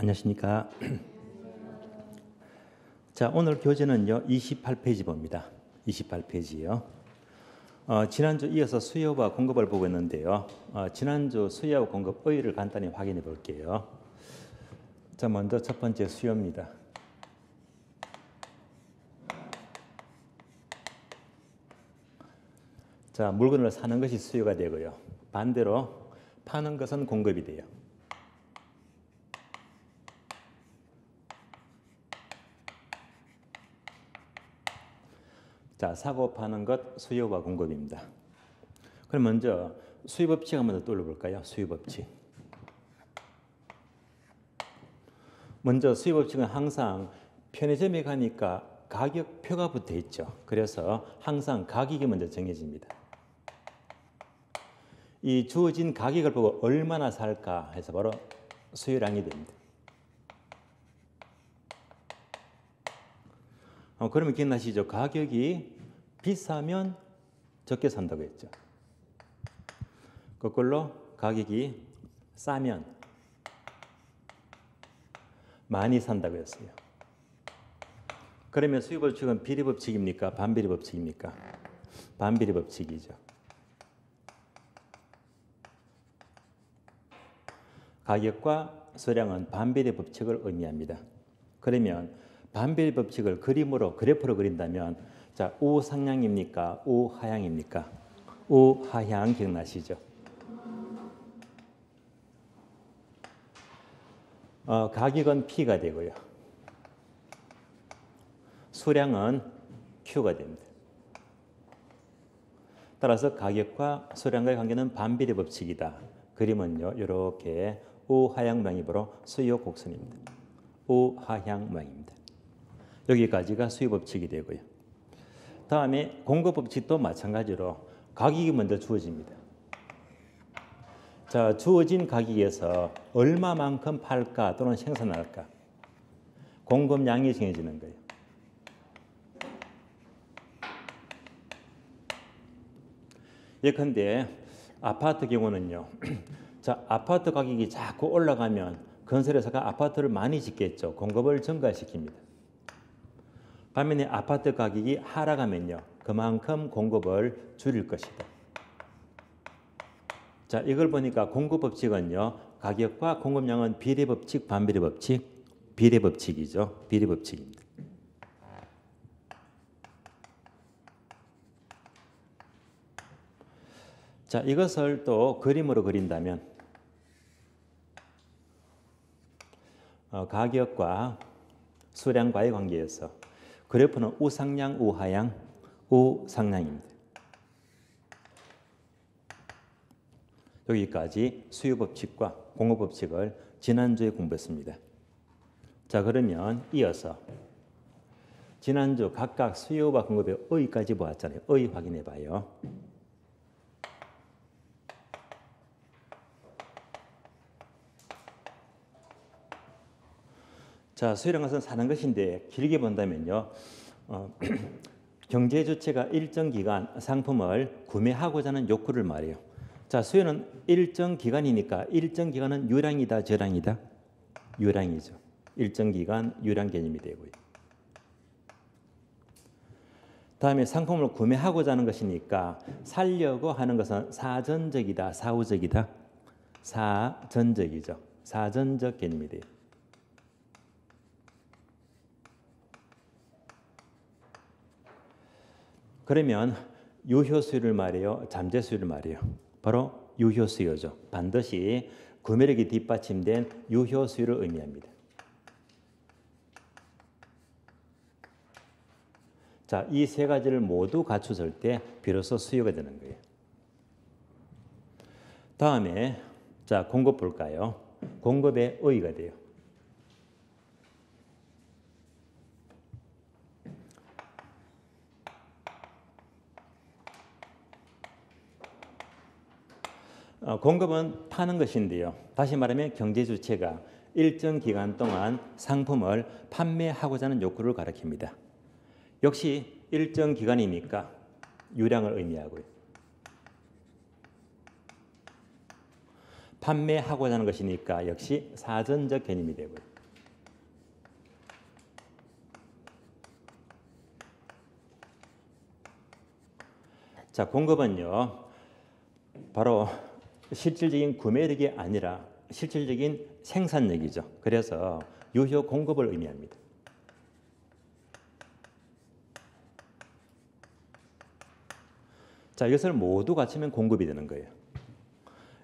안녕하십니까. 자, 오늘 교재는요 28페이지 봅니다. 28페이지요. 지난주 이어서 수요와 공급을 보고 있는데요. 지난주 수요와 공급 의의를 간단히 확인해 볼게요. 자, 먼저 첫 번째 수요입니다. 자, 물건을 사는 것이 수요가 되고요. 반대로 파는 것은 공급이 돼요. 자, 사고 파는 것 수요와 공급입니다. 그럼 먼저 수요 법칙 한번 더 떠올려볼까요? 수요 법칙. 먼저 수요 법칙은 항상 편의점에 가니까 가격표가 붙어 있죠. 그래서 항상 가격이 먼저 정해집니다. 이 주어진 가격을 보고 얼마나 살까 해서 바로 수요량이 됩니다. 그러면 기억나시죠? 가격이 비싸면 적게 산다고 했죠. 거꾸로 가격이 싸면 많이 산다고 했어요. 그러면 수요 법칙은 비례 법칙입니까? 반비례 법칙입니까? 반비례 법칙이죠. 가격과 수량은 반비례 법칙을 의미합니다. 그러면 반비례 법칙을 그림으로 그래프로 그린다면 자, 우상향입니까? 우하향입니까? 우하향 기억나시죠? 가격은 P가 되고요. 수량은 Q가 됩니다. 따라서 가격과 수량과의 관계는 반비례 법칙이다. 그림은요, 이렇게 우하향 모양이므로 수요 곡선입니다. 우하향 모양입니다. 여기까지가 수요 법칙이 되고요. 다음에 공급 법칙도 마찬가지로 가격이 먼저 주어집니다. 자, 주어진 가격에서 얼마만큼 팔까 또는 생산할까? 공급량이 정해지는 거예요. 예컨대 아파트 경우는요. 자, 아파트 가격이 자꾸 올라가면 건설회사가 아파트를 많이 짓겠죠. 공급을 증가시킵니다. 반면에 아파트 가격이 하락하면요. 그만큼 공급을 줄일 것이다. 자, 이걸 보니까 공급 법칙은요. 가격과 공급량은 비례 법칙, 반비례 법칙, 비례 법칙이죠. 비례 법칙입니다. 자, 이것을 또 그림으로 그린다면 가격과 수량과의 관계에서 그래프는 우상향, 우하향, 우상향입니다. 여기까지 수요 법칙과 공급 법칙을 지난주에 공부했습니다. 자, 그러면 이어서 지난주 각각 수요와 공급의 의의까지 보았잖아요. 의의 확인해 봐요. 자, 수요라는 것은 사는 것인데 길게 본다면요. 경제 주체가 일정 기간 상품을 구매하고자 하는 욕구를 말해요. 자, 수요는 일정 기간이니까 일정 기간은 유량이다, 저량이다? 유량이죠. 일정 기간 유량 개념이 되고요. 다음에 상품을 구매하고자 하는 것이니까 살려고 하는 것은 사전적이다, 사후적이다? 사전적이죠. 사전적 개념이 돼요. 그러면 유효수요를 말해요? 잠재수요를 말해요? 바로 유효수요죠. 반드시 구매력이 뒷받침된 유효수요를 의미합니다. 자, 이 세 가지를 모두 갖추었을 때 비로소 수요가 되는 거예요. 다음에 자, 공급 볼까요? 공급의 의의가 돼요. 공급은 파는 것인데요. 다시 말하면 경제 주체가 일정 기간 동안 상품을 판매하고자 하는 욕구를 가리킵니다. 역시 일정 기간이니까 유량을 의미하고요. 판매하고자 하는 것이니까 역시 사전적 개념이 되고요. 자, 공급은요. 바로 실질적인 구매력이 아니라 실질적인 생산력이죠. 그래서 유효 공급을 의미합니다. 자, 이것을 모두 갖추면 공급이 되는 거예요.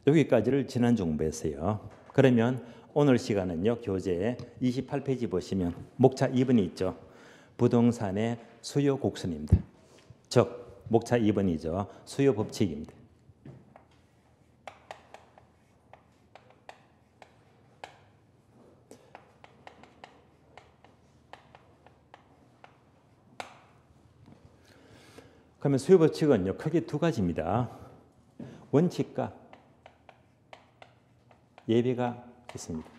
여기까지를 지난주 공부했어요. 그러면 오늘 시간은요. 교재 28페이지 보시면 목차 2번이 있죠. 부동산의 수요 곡선입니다. 즉 목차 2번이죠. 수요 법칙입니다. 그러면 수요 법칙은요. 크게 두 가지입니다. 원칙과 예배가 있습니다.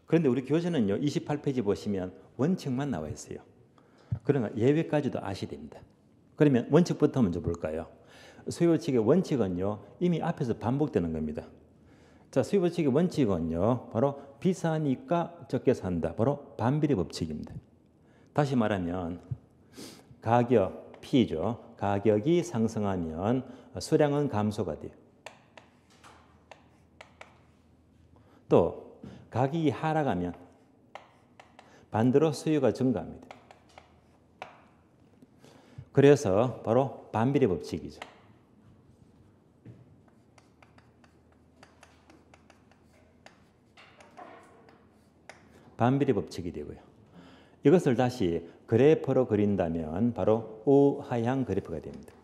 그런데 우리 교재는요. 28페이지 보시면 원칙만 나와 있어요. 그러나 예외까지도 아셔야 됩니다. 그러면 원칙부터 먼저 볼까요? 수요 법칙의 원칙은요. 이미 앞에서 반복되는 겁니다. 자, 수요 법칙의 원칙은요. 바로 비싸니까 적게 산다. 바로 반비례 법칙입니다. 다시 말하면 가격 P죠. 가격이 상승하면 수량은 감소가 돼요. 또 가격이 하락하면 반대로 수요가 증가합니다. 그래서 바로 반비례 법칙이죠. 반비례 법칙이 되고요. 이것을 다시 그래프로 그린다면 바로 우하향 그래프가 됩니다.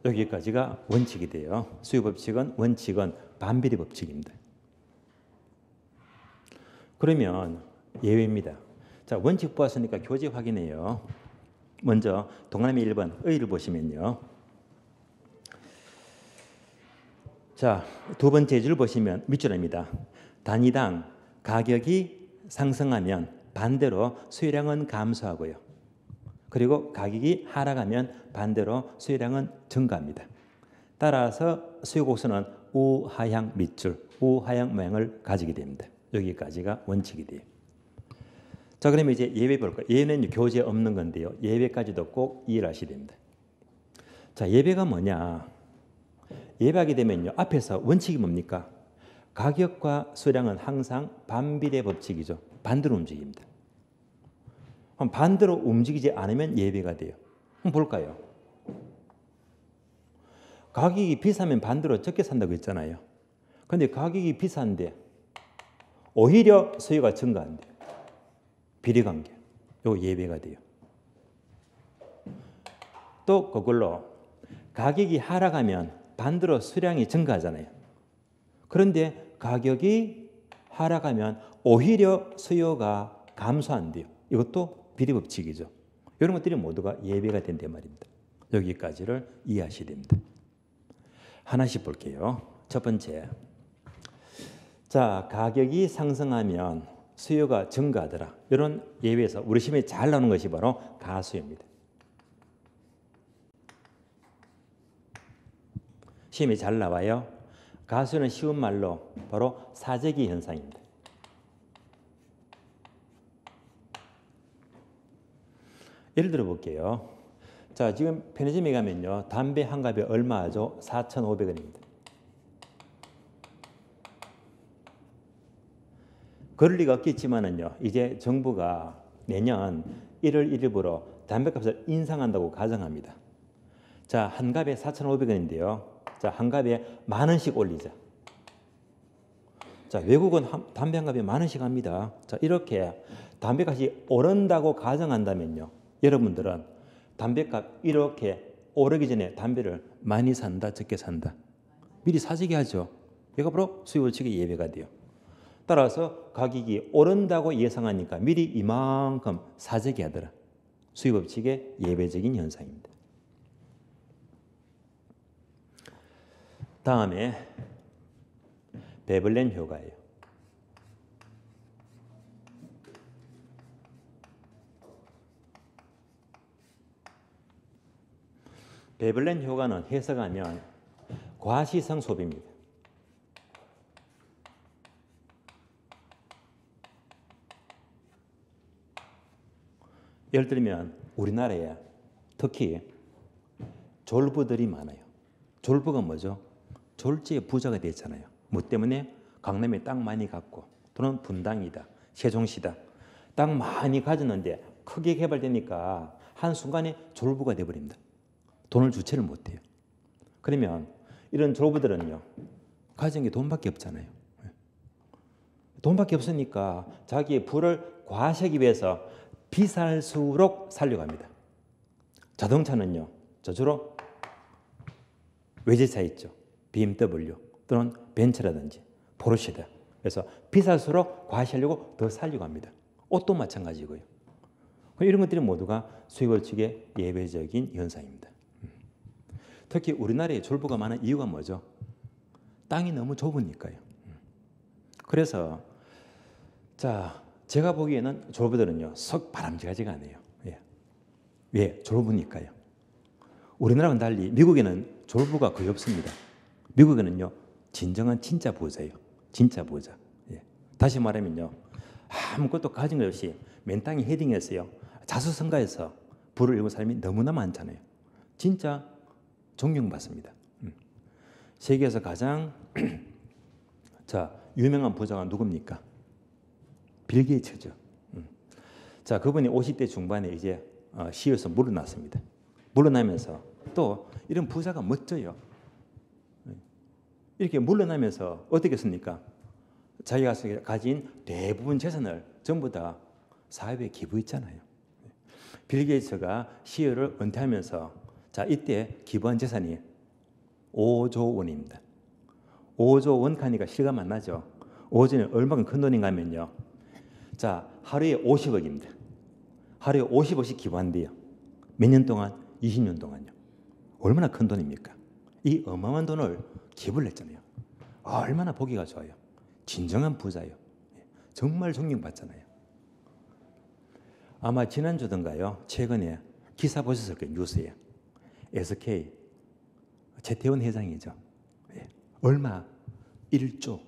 여기까지가 원칙이 돼요. 수요 법칙은 원칙은 반비례 법칙입니다. 그러면 예외입니다. 자, 원칙 보았으니까 교재 확인해요. 먼저 동그라미 1번 의를 보시면요. 자, 두 번째 줄 보시면 밑줄입니다. 단위당 가격이 상승하면 반대로 수요량은 감소하고요. 그리고 가격이 하락하면 반대로 수요량은 증가합니다. 따라서 수요 곡선은 우하향 밑줄, 우하향 모양을 가지게 됩니다. 여기까지가 원칙이 돼요. 자, 그러면 이제 예외 볼까요? 예외는 교재에 없는 건데요. 예외까지도 꼭 이해를 하셔야 됩니다. 자, 예외가 뭐냐? 예배하게 되면요. 앞에서 원칙이 뭡니까? 가격과 수량은 항상 반비례 법칙이죠. 반대로 움직입니다. 반대로 움직이지 않으면 예배가 돼요. 한번 볼까요? 가격이 비싸면 반대로 적게 산다고 했잖아요. 그런데 가격이 비싼데 오히려 수요가 증가한대요. 비례관계. 이거 예배가 돼요. 또 그걸로 가격이 하락하면 반대로 수량이 증가하잖아요. 그런데 가격이 하락하면 오히려 수요가 감소한대요. 이것도 비례법칙이죠. 이런 것들이 모두가 예배가 된단 말입니다. 여기까지를 이해하셔야 됩니다. 하나씩 볼게요. 첫 번째. 자, 가격이 상승하면 수요가 증가하더라. 이런 예외에서 우리 시험에 잘 나오는 것이 바로 가수입니다. 시험에 잘 나와요. 가수는 쉬운 말로 바로 사재기 현상입니다. 예를 들어 볼게요. 자, 지금 편의점에 가면요. 담배 한 갑에 얼마 하죠? 4,500원입니다. 그럴 리가 없겠지만은요. 이제 정부가 내년 1월 1일부로 담배값을 인상한다고 가정합니다. 자, 한 갑에 4,500원인데요. 자, 한 갑에 10,000원씩 올리자. 자, 외국은 담배 한 갑에 10,000원씩 합니다. 자, 이렇게 담배값이 오른다고 가정한다면요. 여러분들은 담배값 이렇게 오르기 전에 담배를 많이 산다, 적게 산다. 미리 사재기 하죠. 이거 바로 수요법칙의 예배가 돼요. 따라서 가격이 오른다고 예상하니까 미리 이만큼 사재기 하더라. 수요법칙의 예배적인 현상입니다. 다음에 베벌렌 효과예요. 베벌렌 효과는 해석하면 과시성 소비입니다. 예를 들면 우리나라에 특히 졸부들이 많아요. 졸부가 뭐죠? 졸지에 부자가 됐잖아요. 뭐 때문에? 강남에 땅 많이 갖고 또는 분당이다, 세종시다. 땅 많이 가졌는데 크게 개발되니까 한순간에 졸부가 돼버립니다. 돈을 주체를 못해요. 그러면 이런 졸부들은요, 가진 게 돈밖에 없잖아요. 돈밖에 없으니까 자기의 부를 과시하기 위해서 비쌀수록 살려고 합니다. 자동차는요, 저주로 외제차 있죠. BMW 또는 벤츠라든지 포르쉐다. 그래서 비쌀수록 과시하려고 더 살려고 합니다. 옷도 마찬가지고요. 이런 것들이 모두가 수익월칙의 예외적인 현상입니다. 특히 우리나라에 졸부가 많은 이유가 뭐죠? 땅이 너무 좁으니까요. 그래서 자, 제가 보기에는 졸부들은요, 썩 바람직하지가 않아요. 예. 왜? 졸부니까요. 우리나라와는 달리 미국에는 졸부가 거의 없습니다. 미국에는요, 진정한 진짜 부자예요. 진짜 부자. 예. 다시 말하면요, 아무것도 가진 것 없이 맨 땅에 헤딩해서요, 자수성가해서 부를 이루는 사람이 너무나 많잖아요. 진짜 존경받습니다. 세계에서 가장 자, 유명한 부자가 누굽니까? 빌 게이츠죠. 자, 그분이 50대 중반에 이제 시에서 물러났습니다. 물러나면서 또 이런 부자가 멋져요. 이렇게 물러나면서 어떻게 했습니까? 자기가 가진 대부분 재산을 전부 다 사회에 기부했잖아요. 빌 게이츠가 시어를 은퇴하면서 자, 이때 기부한 재산이 5조 원입니다. 5조 원 가니까 실감 안 나죠? 5조는 얼마나 큰 돈인가 하면요. 자, 하루에 50억입니다. 하루에 50억씩 기부한대요. 몇 년 동안? 20년 동안요. 얼마나 큰 돈입니까? 이 어마어마한 돈을 기부를 했잖아요. 얼마나 보기가 좋아요. 진정한 부자예요. 정말 존경받잖아요. 아마 지난주던가요, 최근에 기사 보셨을 거예요. 뉴스에. SK 최태원 회장이죠. 얼마? 1조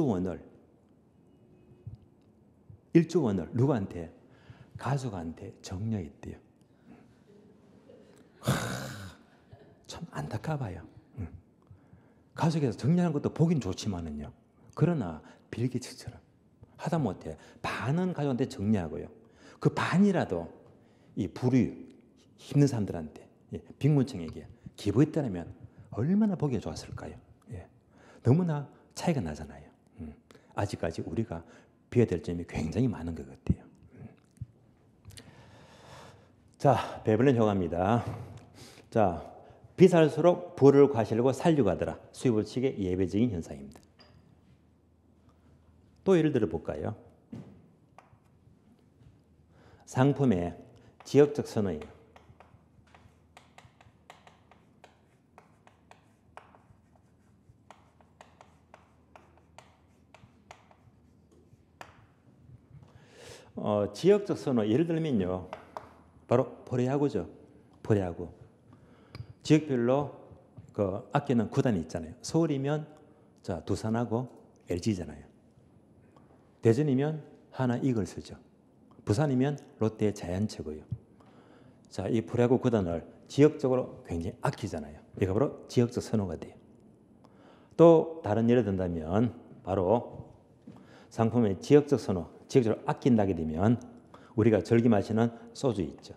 원을 누구한테? 가족한테 정려했대요. 참 안타까워요. 가족에서 정리하는 것도 보긴 좋지만은요. 그러나 빌 게이츠처럼 하다못해 반은 가족한테 정리하고요. 그 반이라도 이 부류 힘든 사람들한테, 빈곤층에게 기부했다면 얼마나 보기가 좋았을까요? 예. 너무나 차이가 나잖아요. 아직까지 우리가 비워야 될 점이 굉장히 많은 것 같아요. 자, 베벌린 효과입니다. 자, 비쌀수록 부를 과시하려고 살려고 하더라. 수입월칙의 예외적인 현상입니다. 또 예를 들어 볼까요? 상품의 지역적 선호예요. 지역적 선호 예를 들면요, 바로 프로야구죠. 프로야구. 지역별로 그 아끼는 구단이 있잖아요. 서울이면 자, 두산하고 LG잖아요. 대전이면 하나 이글스죠. 부산이면 롯데 자이언츠고요. 자, 이 프로야구 구단을 지역적으로 굉장히 아끼잖아요. 이게 바로 지역적 선호가 돼요. 또 다른 예를 든다면 바로 상품의 지역적 선호, 지역적으로 아낀다게 되면 우리가 즐겨 마시는 소주 있죠.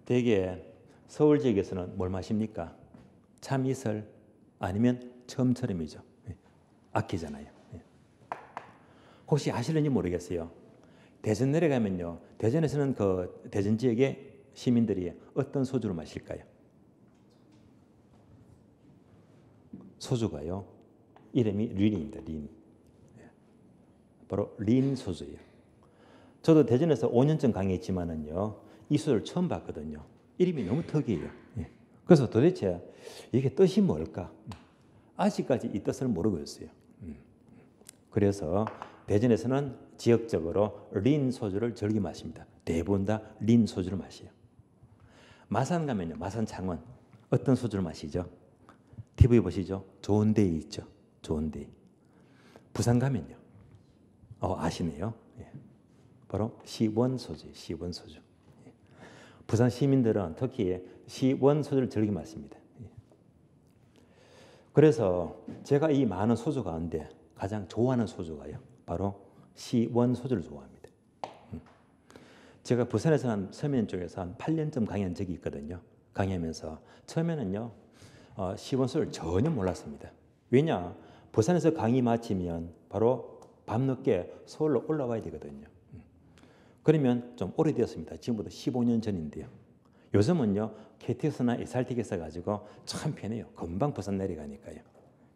대개 서울 지역에서는 뭘 마십니까? 참이슬 아니면 처음처럼이죠. 아끼잖아요. 혹시 아시는지 모르겠어요. 대전 내려가면요, 대전에서는 그 대전 지역의 시민들이 어떤 소주를 마실까요? 소주가요, 이름이 린입니다. 린. 바로 린 소주예요. 저도 대전에서 5년쯤 강의했지만은요, 이 소주를 처음 봤거든요. 이름이 너무 특이해요. 그래서 도대체 이게 뜻이 뭘까? 아직까지 이 뜻을 모르고 있어요. 그래서 대전에서는 지역적으로 린 소주를 즐겨 마십니다. 대부분 다 린 소주를 마셔요. 마산 가면요, 마산 창원 어떤 소주를 마시죠? TV 보시죠? 좋은데이 있죠. 좋은데이. 부산 가면요. 아시네요. 예. 바로 시원 소주, 시원 소주. 예. 부산 시민들은 특히 시원 소주를 즐겨 마십니다. 예. 그래서 제가 이 많은 소주 가운데 가장 좋아하는 소주가요. 바로 시원 소주를 좋아합니다. 제가 부산에서 한 서면 쪽에서 한 8년쯤 강의한 적이 있거든요. 강의하면서 처음에는요. 시원 소주를 전혀 몰랐습니다. 왜냐? 부산에서 강의 마치면 바로 밤늦게 서울로 올라와야 되거든요. 그러면 좀 오래되었습니다. 지금부터 15년 전인데요. 요즘은요. KTX나 SRTX 가지고 참 편해요. 금방 부산 내려가니까요.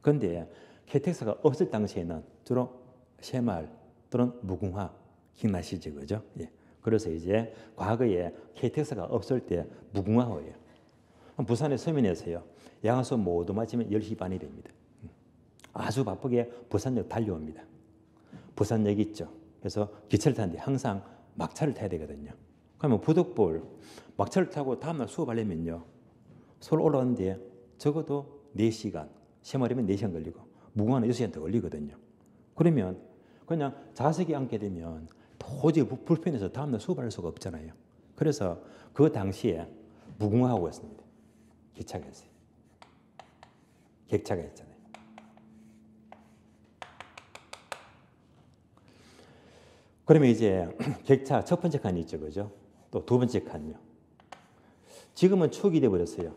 그런데 KTX가 없을 당시에는 주로 새마을 또는 무궁화 기억나시죠? 그죠? 예. 그래서 이제 과거에 KTX가 없을 때 무궁화호예요. 부산의 서면에서요. 양화소 모두 마치면 10시 반이 됩니다. 아주 바쁘게 부산역 달려옵니다. 부산역 있죠. 그래서 기차를 타는데 항상 막차를 타야 되거든요. 그러면 부득불 막차를 타고 다음날 수업하려면요. 서울 올라오는데 적어도 4시간, 새마을이면 4시간 걸리고 무궁화는 6시간 더 걸리거든요. 그러면 그냥 좌석에 앉게 되면 도저히 불편해서 다음날 수업할 수가 없잖아요. 그래서 그 당시에 무궁화하고 있습니다. 기차가 있어요. 객차가 있잖아요. 그러면 이제 객차 첫 번째 칸이 있죠. 그죠? 또 두 번째 칸요. 지금은 축이 되어버렸어요.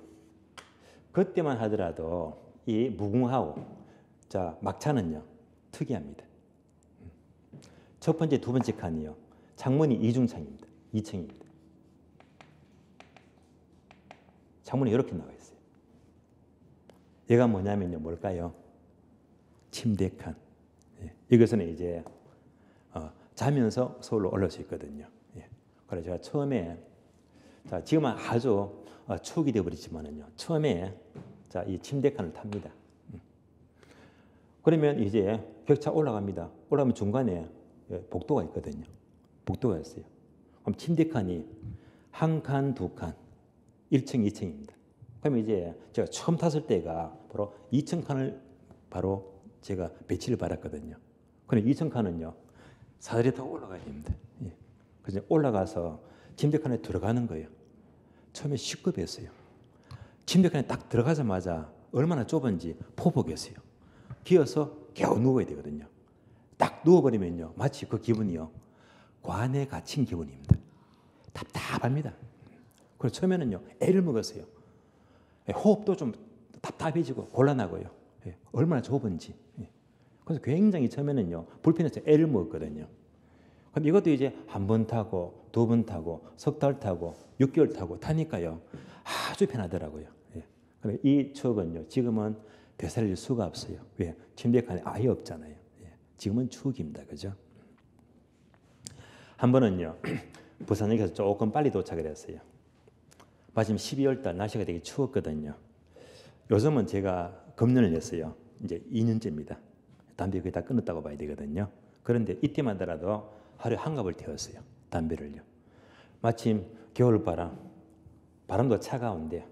그때만 하더라도 이 무궁화호, 자, 막차는요. 특이합니다. 첫 번째, 두 번째 칸이요. 창문이 이중창입니다. 2층입니다. 창문이 이렇게 나와 있어요. 얘가 뭐냐면요. 뭘까요? 침대 칸. 예. 이것은 이제 자면서 서울로 올라올 수 있거든요. 예. 그래서 제가 처음에 자, 지금은 아주 추억이 되어버리지만은요. 처음에 자, 이 침대 칸을 탑니다. 그러면 이제 격차 올라갑니다. 올라가면 중간에 복도가 있거든요. 복도가 있어요. 그럼 침대 칸이 한 칸, 두 칸, 1층, 2층입니다. 그러면 이제 제가 처음 탔을 때가 바로 2층 칸을 바로 제가 배치를 받았거든요. 그럼 2층 칸은요. 사다리 타고 올라가야 됩니다. 예. 그래서 올라가서 침대 칸에 들어가는 거예요. 처음에 시급했어요. 침대 칸에 딱 들어가자마자 얼마나 좁은지 포복했어요. 기어서 겨우 누워야 되거든요. 딱 누워버리면요. 마치 그 기분이요. 관에 갇힌 기분입니다. 답답합니다. 그래서 처음에는요. 애를 먹었어요. 호흡도 좀 답답해지고 곤란하고요. 예. 얼마나 좁은지. 예. 그래서 굉장히 처음에는요. 불편해서 애를 먹었거든요. 그럼 이것도 이제 한 번 타고 두 번 타고 석 달 타고 6개월 타고 타니까요. 아주 편하더라고요. 예. 이 추억은요. 지금은 되살릴 수가 없어요. 왜? 침대 칸에 아예 없잖아요. 예. 지금은 추억입니다. 그죠? 한 번은요. 부산역에서 조금 빨리 도착을 했어요. 마침 12월 달 날씨가 되게 추웠거든요. 요즘은 제가 금년을 냈어요. 이제 2년째입니다. 담배 거의 다 끊었다고 봐야 되거든요. 그런데 이때만 하더라도 하루에 한 갑을 태웠어요. 담배를요. 마침 겨울바람, 바람도 차가운데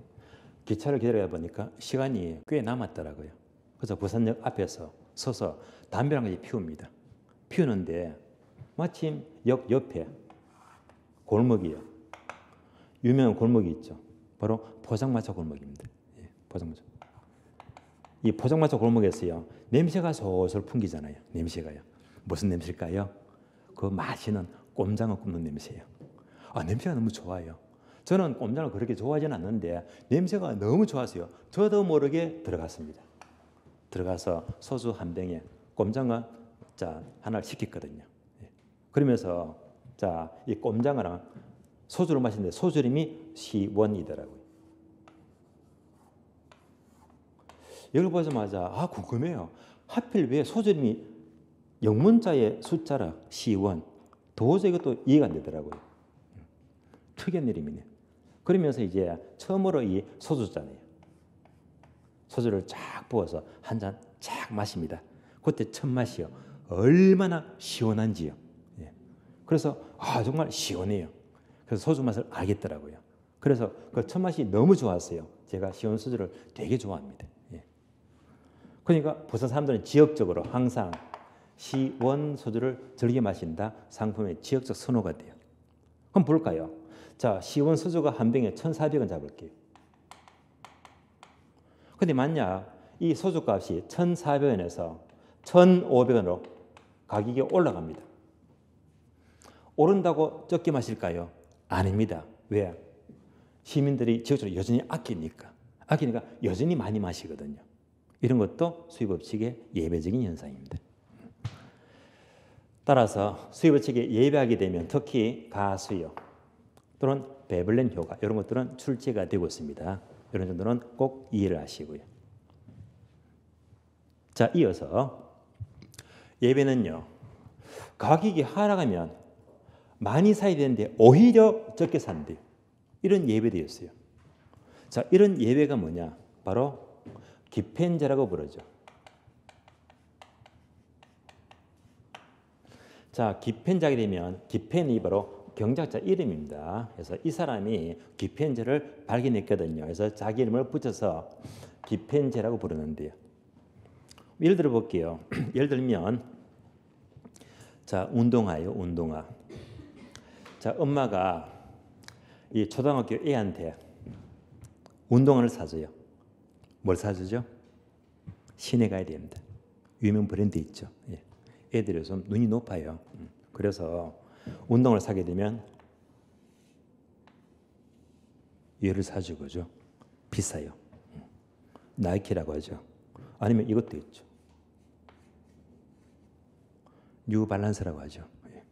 기차를 기다려 보니까 시간이 꽤 남았더라고요. 그래서 부산역 앞에서 서서 담배를 한 가지 피웁니다. 피우는데 마침 역 옆에 골목이요. 유명한 골목이 있죠. 바로 포장마차 골목입니다. 예, 포장마차. 이 포장마차 골목에서요. 냄새가 솔솔 풍기잖아요. 냄새가요. 무슨 냄새일까요? 그 맛있는 꼼장어 굽는 냄새예요. 냄새가 너무 좋아요. 저는 꼼장을 그렇게 좋아하지는 않는데 냄새가 너무 좋아서요. 저도 모르게 들어갔습니다. 들어가서 소주 한 병에 꼼장어 자 하나를 시켰거든요. 예. 그러면서 자 이 꼼장어랑 소주를 마시는데 소주 이름이 시원이더라고요. 이걸 보자마자 궁금해요. 하필 왜 소주 이름이 영문자의 숫자라 시원. 도저히 이것도 이해가 안 되더라고요. 특이한 이름이네. 그러면서 이제 처음으로 이 소주잔이에요. 소주를 쫙 부어서 한 잔 쫙 마십니다. 그때 첫 맛이요. 얼마나 시원한지요. 예. 그래서 정말 시원해요. 그래서 소주 맛을 알겠더라고요. 그래서 그 첫 맛이 너무 좋았어요. 제가 시원 소주를 되게 좋아합니다. 예. 그러니까 부산 사람들은 지역적으로 항상 시원 소주를 즐겨 마신다 상품의 지역적 선호가 돼요. 그럼 볼까요? 자, 시원 소주가 한 병에 1,400원 잡을게요. 근데 만약 이 소주값이 1,400원에서 1,500원으로 가격이 올라갑니다. 오른다고 적게 마실까요? 아닙니다. 왜? 시민들이 지역적으로 여전히 아끼니까 여전히 많이 마시거든요. 이런 것도 수요법칙의 예배적인 현상입니다. 따라서 수요법칙에 예배하게 되면 특히 가수요 또는 베블렌 효과 이런 것들은 출제가 되고 있습니다. 이런 정도는 꼭 이해를 하시고요. 자, 이어서 예배는요. 가격이 하락하면 많이 사야 되는데 오히려 적게 산대요. 이런 예배되었어요. 자, 이런 예배가 뭐냐? 바로 기펜제라고 부르죠. 자, 기펜자게 되면 기펜이 바로 경작자 이름입니다. 그래서 이 사람이 기펜제를 발견했거든요. 그래서 자기 이름을 붙여서 기펜제라고 부르는데요. 예를 들어 볼게요. 예를 들면 자, 운동화요, 운동화. 자, 엄마가 이 초등학교 애한테 운동화를 사줘요. 뭘 사주죠? 시내 가야 됩니다. 유명 브랜드 있죠. 예. 애들이 좀 눈이 높아요. 그래서 운동을 사게 되면 얘를 사주고죠. 비싸요. 나이키라고 하죠. 아니면 이것도 있죠. 뉴발란스라고 하죠. 예.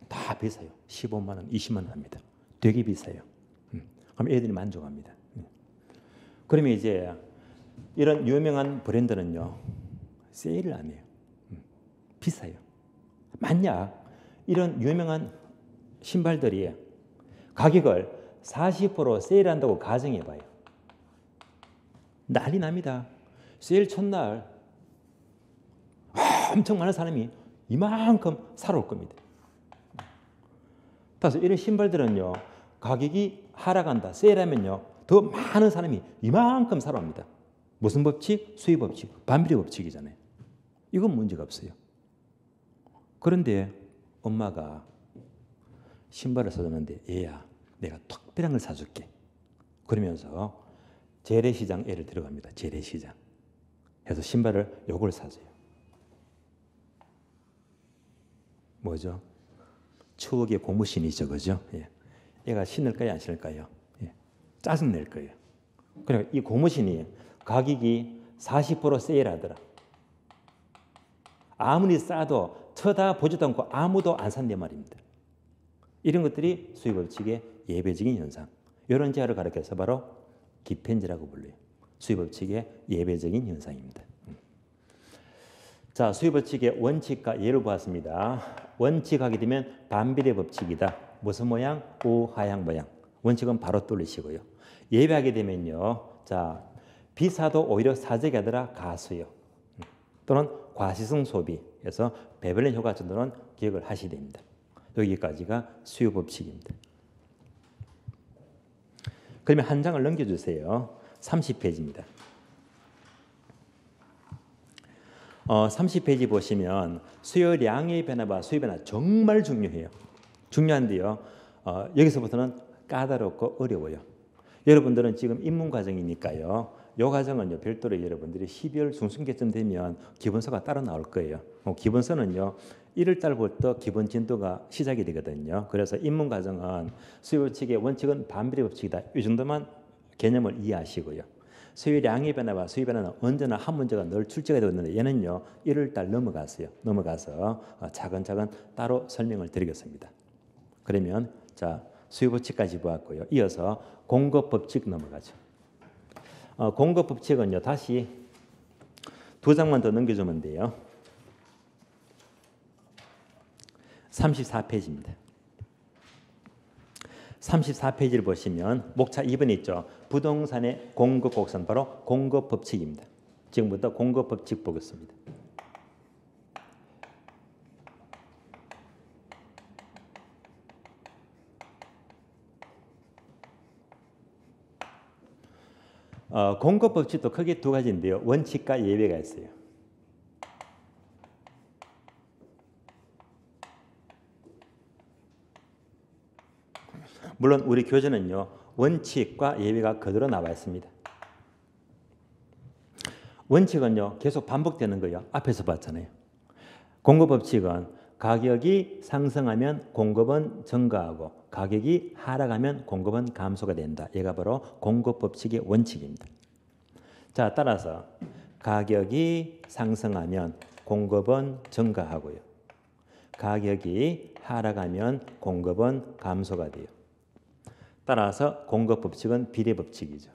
다 비싸요. 15만 원, 20만 원 합니다. 되게 비싸요. 그럼 애들이 만족합니다. 그러면 이제 이런 유명한 브랜드는요. 세일을 안 해요. 비싸요. 만약 이런 유명한 신발들이 가격을 40% 세일한다고 가정해봐요. 난리 납니다. 세일 첫날 엄청 많은 사람이 이만큼 사러 올 겁니다. 그래서 이런 신발들은요. 가격이 하락한다. 세일하면요. 더 많은 사람이 이만큼 사러 옵니다. 무슨 법칙? 수요 법칙. 반비례 법칙이잖아요. 이건 문제가 없어요. 그런데 엄마가 신발을 사줬는데 얘야 내가 특별한 걸 사줄게. 그러면서 재래시장 애를 들어갑니다. 재래시장. 그래서 신발을 요걸 사줘요. 뭐죠? 추억의 고무신이죠. 그죠? 예. 얘가 신을까요? 안 신을까요? 예. 짜증낼 거예요. 그러니까 이 고무신이 가격이 40% 세일하더라. 아무리 싸도 쳐다보지도 않고 아무도 안 산단 말입니다. 이런 것들이 수요법칙의 예배적인 현상. 이런 재화를 가르쳐서 바로 기펜제라고 불러요. 수요법칙의 예배적인 현상입니다. 자, 수요법칙의 원칙과 예를 보았습니다. 원칙하게 되면 반비례 법칙이다. 무슨 모양? 우하향 모양. 원칙은 바로 뚫으시고요. 예배하게 되면요. 자, 비사도 오히려 사적이 아니라 가수요. 또는 과시성 소비에서 베벨렌 효과 정도는 기억을 하셔야 됩니다. 여기까지가 수요 법칙입니다. 그러면 한 장을 넘겨주세요. 30페이지입니다. 30페이지 보시면 수요량의 변화와 수요 변화 정말 중요해요. 중요한데요. 여기서부터는 까다롭고 어려워요. 여러분들은 지금 입문 과정이니까요. 이 과정은요, 별도로 여러분들이 12월 중순기쯤 되면 기본서가 따로 나올 거예요. 기본서는요, 1월 달부터 기본 진도가 시작이 되거든요. 그래서 입문 과정은 수요 법칙의 원칙은 반비례 법칙이다. 이 정도만 개념을 이해하시고요. 수요량의 변화와 수요 변화는 언제나 한 문제가 늘 출제가 되고 있는데 얘는요, 1월 달 넘어가서 차근차근 따로 설명을 드리겠습니다. 그러면 자, 수요 법칙까지 보았고요. 이어서 공급 법칙 넘어가죠. 공급 법칙은요, 다시 두 장만 더 넘겨주면 돼요. 34페이지입니다. 34페이지를 보시면 목차 2번 있죠. 부동산의 공급 곡선 바로 공급 법칙입니다. 지금부터 공급 법칙 보겠습니다. 공급 법칙도 크게 두 가지인데요. 원칙과 예외가 있어요. 물론 우리 교재는요. 원칙과 예외가 그대로 나와 있습니다. 원칙은요. 계속 반복되는 거예요. 앞에서 봤잖아요. 공급 법칙은 가격이 상승하면 공급은 증가하고 가격이 하락하면 공급은 감소가 된다. 얘가 바로 공급 법칙의 원칙입니다. 자, 따라서 가격이 상승하면 공급은 증가하고요. 가격이 하락하면 공급은 감소가 돼요. 따라서 공급 법칙은 비례 법칙이죠.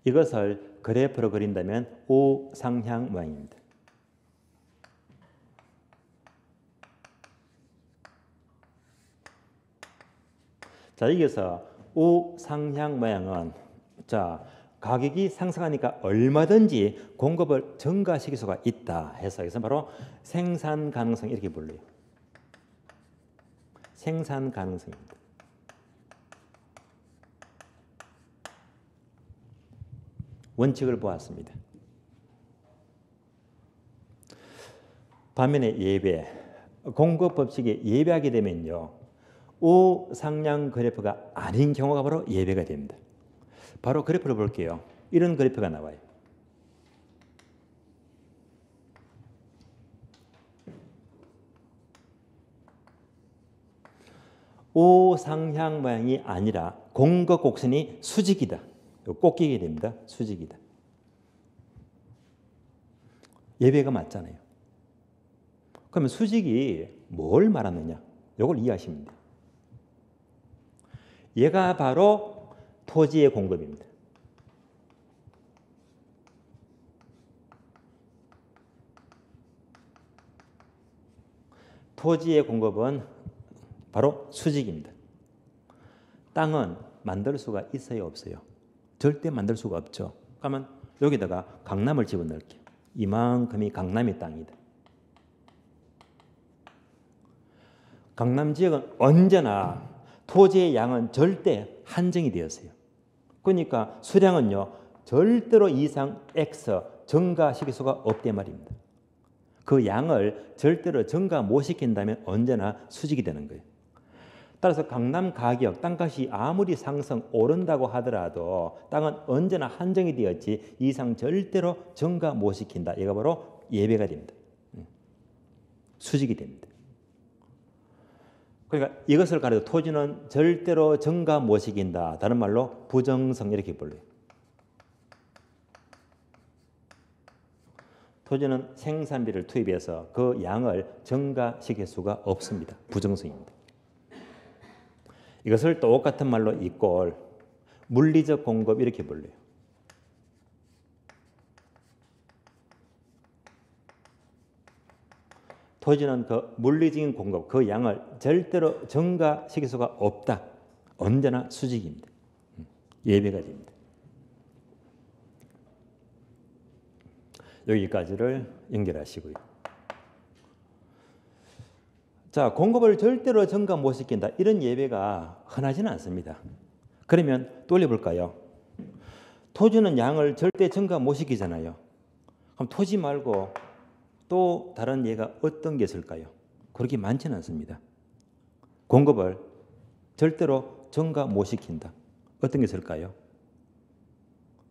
이것을 그래프로 그린다면 우상향 모양입니다. 자, 여기서 우상향 모양은 자, 가격이 상승하니까 얼마든지 공급을 증가시킬 수가 있다 해서 여기서 바로 생산 가능성 이렇게 불러요. 생산 가능성입니다. 원칙을 보았습니다. 반면에 예배, 공급 법칙에 예배하게 되면요. 우상향 그래프가 아닌 경우가 바로 예배가 됩니다. 바로 그래프를 볼게요. 이런 그래프가 나와요. 우상향 모양이 아니라 공급 곡선이 수직이다. 꼭 끼게 됩니다. 수직이다. 예배가 맞잖아요. 그러면 수직이 뭘 말하느냐? 이걸 이해하시면 돼요. 얘가 바로 토지의 공급입니다. 토지의 공급은 바로 수직입니다. 땅은 만들 수가 있어요, 없어요? 절대 만들 수가 없죠. 그러면 여기다가 강남을 집어넣을게요. 이만큼이 강남의 땅이다. 강남 지역은 언제나 토지의 양은 절대 한정이 되었어요. 그러니까 수량은요 절대로 이상 X 증가시킬 수가 없단 말입니다. 그 양을 절대로 증가 못 시킨다면 언제나 수직이 되는 거예요. 따라서 강남 가격, 땅값이 아무리 상승 오른다고 하더라도 땅은 언제나 한정이 되었지 이상 절대로 증가 못 시킨다. 얘가 바로 예배가 됩니다. 수직이 됩니다. 그러니까 이것을 가리켜 토지는 절대로 증가 못 시킨다. 다른 말로 부정성 이렇게 불러요. 토지는 생산비를 투입해서 그 양을 증가시킬 수가 없습니다. 부정성입니다. 이것을 똑같은 말로 이꼴 물리적 공급 이렇게 불러요. 토지는 그 물리적인 공급, 그 양을 절대로 증가시킬 수가 없다. 언제나 수직입니다. 예배가 됩니다. 여기까지를 연결하시고요. 자, 공급을 절대로 증가 못 시킨다. 이런 예배가 흔하지는 않습니다. 그러면 또 올려볼까요? 토지는 양을 절대 증가 못 시키잖아요. 그럼 토지 말고 또 다른 예가 어떤 게 있을까요? 그렇게 많지는 않습니다. 공급을 절대로 증가 못 시킨다. 어떤 게 있을까요?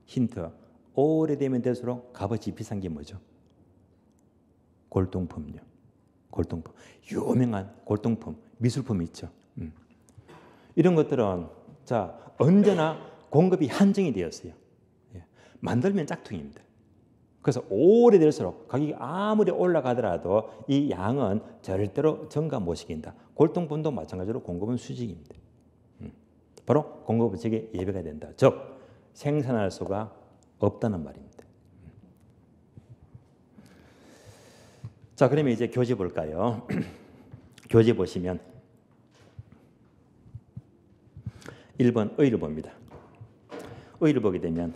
힌트. 오래되면 될수록 값어치 비싼 게 뭐죠? 골동품요. 골동품. 유명한 골동품, 미술품이 있죠. 이런 것들은 자 언제나 공급이 한정이 되었어요. 예. 만들면 짝퉁입니다. 그래서 오래될수록 가격이 아무리 올라가더라도 이 양은 절대로 증가 못 시킨다. 골동품도 마찬가지로 공급은 수직입니다. 바로 공급 법칙에 예배가 된다. 즉 생산할 수가 없다는 말입니다. 자, 그러면 이제 교재 볼까요? 교재 보시면 1번 의를 봅니다. 의를 보게 되면